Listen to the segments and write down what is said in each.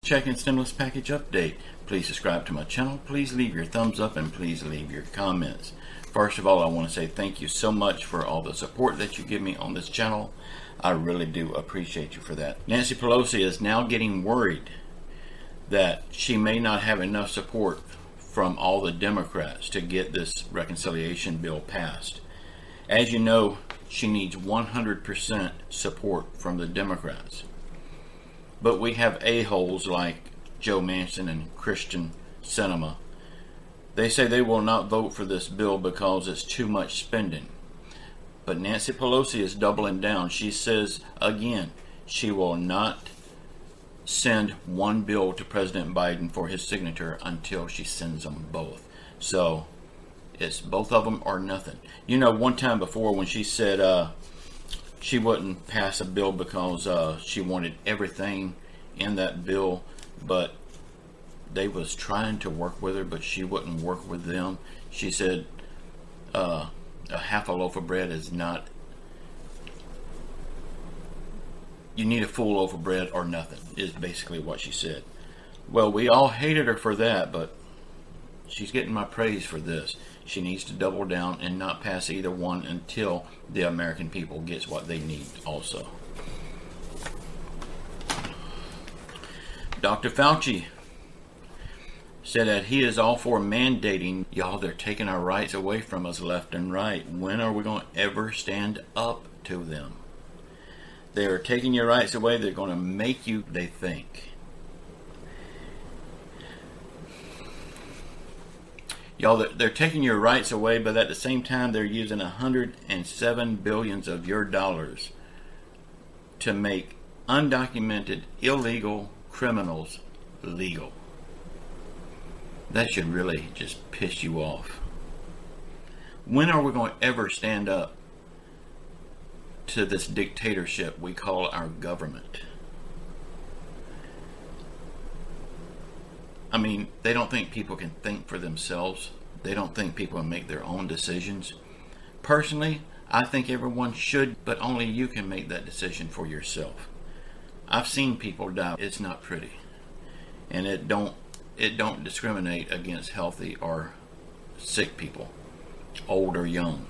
checking stimulus package update. Please subscribe to my channel. Please leave your thumbs up and please leave your comments. First of all, I want to say thank you so much for all the support that you give me on this channel. I really do appreciate you for that. Nancy Pelosi is now getting worried that she may not have enough support from all the Democrats to get this reconciliation bill passed. As you know, she needs 100% support from the Democrats. But we have a-holes like Joe Manchin and Christian Sinema. They say they will not vote for this bill because it's too much spending. But Nancy Pelosi is doubling down. She says again, she will not send one bill to President Biden for his signature until she sends them both. So it's both of them or nothing. You know, one time before when she said she wouldn't pass a bill because she wanted everything in that bill, but they was trying to work with her, but she wouldn't work with them. She said a half a loaf of bread is not, you need a full loaf of bread or nothing, is basically what she said. Well, we all hated her for that, but she's getting my praise for this. She needs to double down and not pass either one until the American people gets what they need also. Dr. Fauci said that he is all for mandating. Y'all, they're taking our rights away from us left and right. When are we going to ever stand up to them? They're taking your rights away. They're going to make you, they think. Y'all, they're taking your rights away, but at the same time, they're using 107 billions of your dollars to make undocumented, illegal criminals legal. That should really just piss you off. When are we going to ever stand up to this dictatorship we call our government? I mean, they don't think people can think for themselves. They don't think people can make their own decisions. Personally, I think everyone should, but only you can make that decision for yourself. I've seen people die. It's not pretty. And it don't discriminate against healthy or sick people, old or young.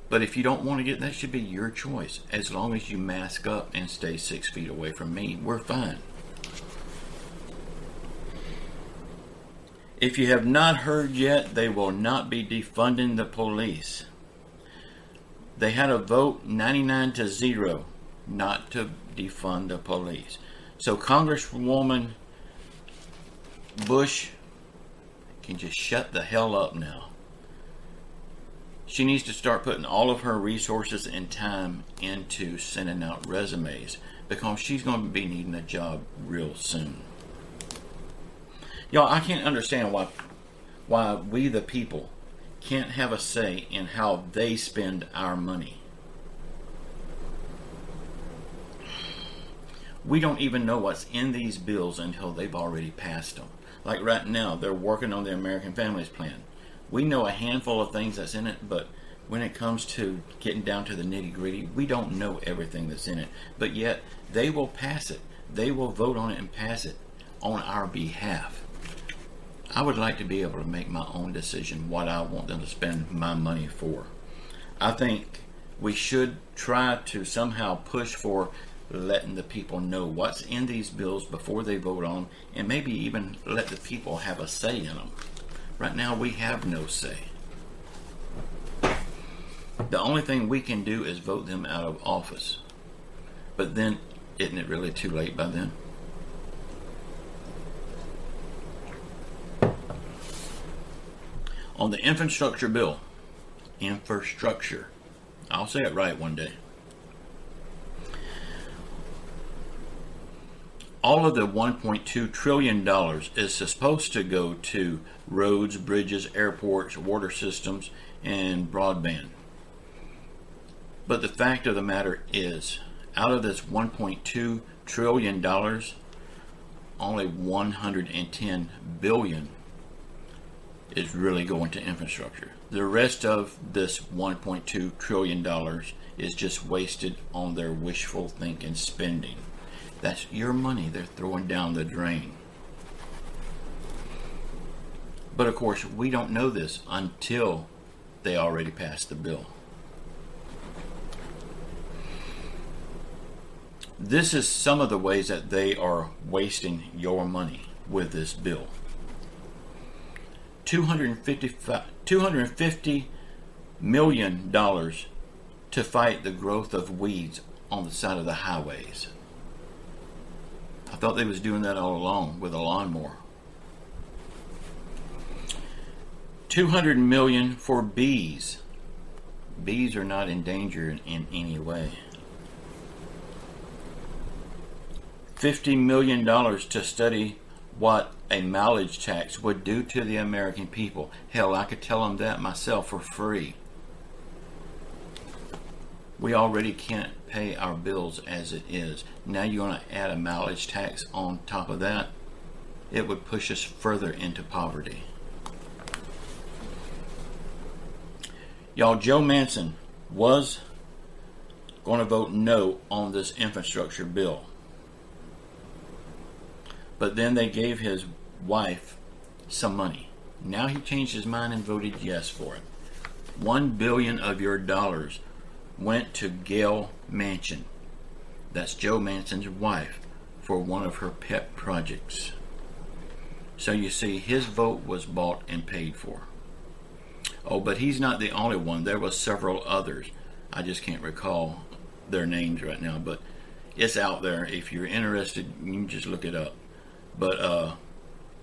But if you don't want to get, that should be your choice. As long as you mask up and stay 6 feet away from me, we're fine. If you have not heard yet, they will not be defunding the police. They had a vote 99-0 not to defund the police. So Congresswoman Bush can just shut the hell up now. She needs to start putting all of her resources and time into sending out resumes because she's going to be needing a job real soon. Y'all, I can't understand why we the people can't have a say in how they spend our money. We don't even know what's in these bills until they've already passed them. Like right now, they're working on the American Families Plan. We know a handful of things that's in it, but when it comes to getting down to the nitty-gritty, we don't know everything that's in it. But yet, they will pass it. They will vote on it and pass it on our behalf. I would like to be able to make my own decision what I want them to spend my money for. I think we should try to somehow push for letting the people know what's in these bills before they vote on, and maybe even let the people have a say in them. Right now we have no say. The only thing we can do is vote them out of office. But then, isn't it really too late by then? On the infrastructure bill, I'll say it right one day. All of the $1.2 trillion is supposed to go to roads, bridges, airports, water systems, and broadband. But the fact of the matter is, out of this $1.2 trillion, only $110 billion is really going to infrastructure. The rest of this $1.2 trillion is just wasted on their wishful thinking spending. That's your money they're throwing down the drain. But of course, we don't know this until they already passed the bill. This is some of the ways that they are wasting your money with this bill. $250 million to fight the growth of weeds on the side of the highways. I thought they was doing that all along with a lawnmower. $200 million for bees. Bees are not endangered in any way. $50 million to study what a mileage tax would do to the American people. Hell, I could tell them that myself for free. We already can't pay our bills as it is. Now you're going to add a mileage tax on top of that? It would push us further into poverty. Y'all, Joe Manchin was going to vote no on this infrastructure bill. But then they gave his wife some money. Now he changed his mind and voted yes for it. $1 billion of your dollars went to Gail Manchin. That's Joe Manchin's wife, for one of her pet projects. So you see, his vote was bought and paid for. Oh, but he's not the only one. There was several others. I just can't recall their names right now, but it's out there. If you're interested, you can just look it up. But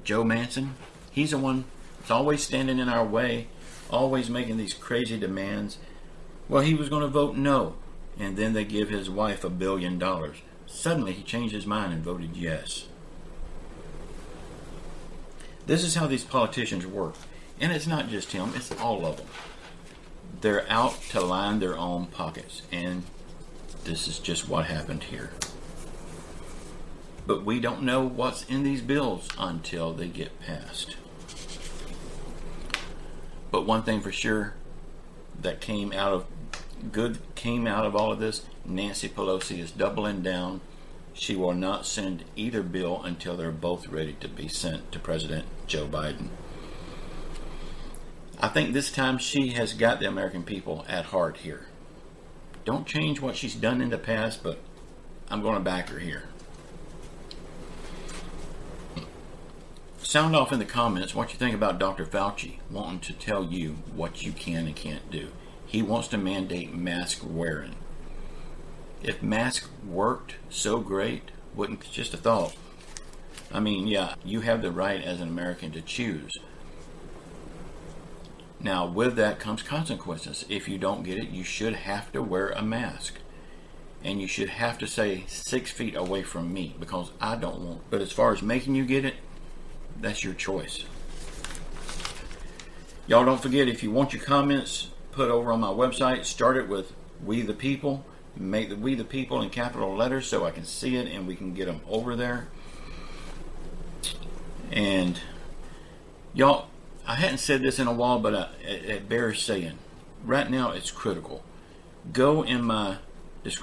Joe Manchin, he's the one that's always standing in our way, always making these crazy demands. Well, he was going to vote no, and then they give his wife $1 billion. Suddenly he changed his mind and voted yes. This is how these politicians work. And it's not just him, it's all of them. They're out to line their own pockets, and this is just what happened here. But we don't know what's in these bills until they get passed. But one thing for sure that came out of all of this, Nancy Pelosi is doubling down. She will not send either bill until they're both ready to be sent to President Joe Biden. I think this time she has got the American people at heart here. Don't change what she's done in the past, but I'm going to back her here. Sound off in the comments what you think about Dr. Fauci wanting to tell you what you can and can't do. He wants to mandate mask wearing. If masks worked so great, wouldn't just a thought. I mean, yeah, you have the right as an American to choose. Now, with that comes consequences. If you don't get it, you should have to wear a mask. And you should have to stay 6 feet away from me, because I don't want. But as far as making you get it, that's your choice. Y'all don't forget, if you want your comments put over on my website, start it with We the People. Make the We the People in capital letters so I can see it and we can get them over there. And y'all, I hadn't said this in a while, but it bears saying. Right now it's critical. Go in my